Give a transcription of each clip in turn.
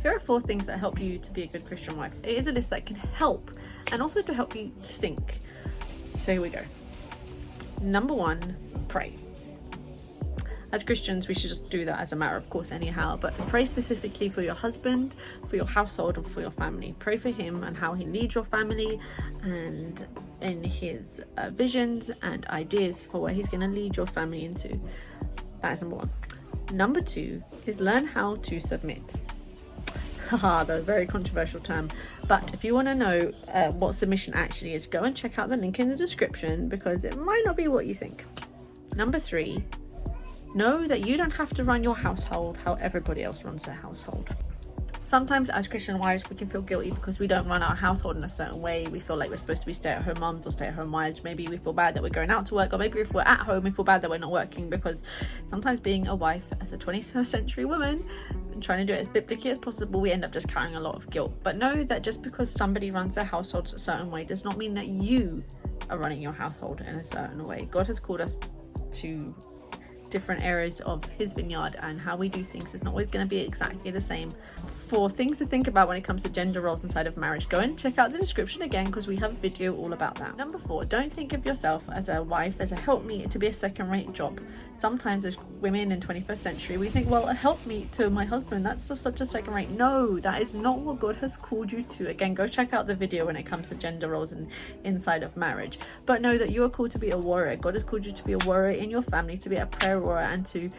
Here are 4 things that help you to be a good Christian wife. It is a list that can help and also to help you think. So here we go. Number 1, pray. As Christians, we should just do that as a matter of course anyhow, but pray specifically for your husband, for your household, and for your family. Pray for him and how he leads your family, and in his visions and ideas for where he's going to lead your family into. That is number 1. Number 2 is learn how to submit. Haha, that's a very controversial term, but if you want to know what submission actually is, go and check out the link in the description, because it might not be what you think. Number 3, know that you don't have to run your household how everybody else runs their household. Sometimes as Christian wives, we can feel guilty because we don't run our household in a certain way. We feel like we're supposed to be stay-at-home moms or stay-at-home wives. Maybe we feel bad that we're going out to work, or maybe if we're at home, we feel bad that we're not working, because sometimes being a wife as a 21st century woman and trying to do it as biblically as possible, we end up just carrying a lot of guilt. But know that just because somebody runs their households a certain way does not mean that you are running your household in a certain way. God has called us to different areas of his vineyard, and how we do things is not always going to be exactly the same. For things to think about when it comes to gender roles inside of marriage, go and check out the description again, because we have a video all about that. Number 4, don't think of yourself as a wife as a helpmeet to be a second-rate job. Sometimes as women in 21st century, we think, well, a helpmeet to my husband, that's just such a second rate. No, that is not what God has called you to. Again, go check out the video when it comes to gender roles and inside of marriage. But know that you are called to be a warrior. God has called you to be a warrior in your family, to be a prayer warrior, and to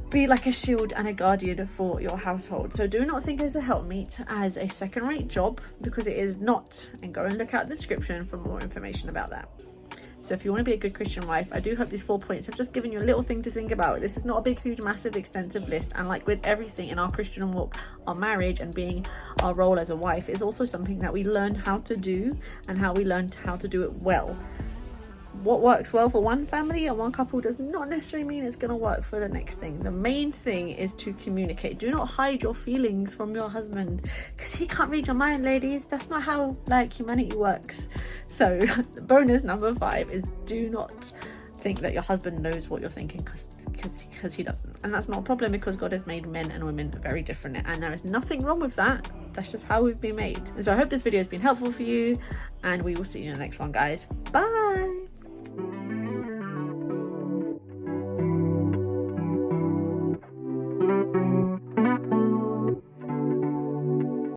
be like a shield and a guardian for your household. So do not think as a helpmeet as a second-rate job, because it is not. And go and look out the description for more information about that. So if you want to be a good Christian wife, I do hope these 4 points have just given you a little thing to think about. This is not a big, huge, massive, extensive list. And like with everything in our Christian walk, our marriage and being our role as a wife is also something that we learn how to do, and how we learn how to do it well. What works well for one family and one couple does not necessarily mean it's going to work for the next thing. The main thing is to communicate. Do not hide your feelings from your husband, because he can't read your mind, ladies. That's not how humanity works. So bonus number 5 is do not think that your husband knows what you're thinking, because he doesn't. And that's not a problem, because God has made men and women very different, and there is nothing wrong with that. That's just how we've been made. And so I hope this video has been helpful for you, and we will see you in the next one, guys. Bye.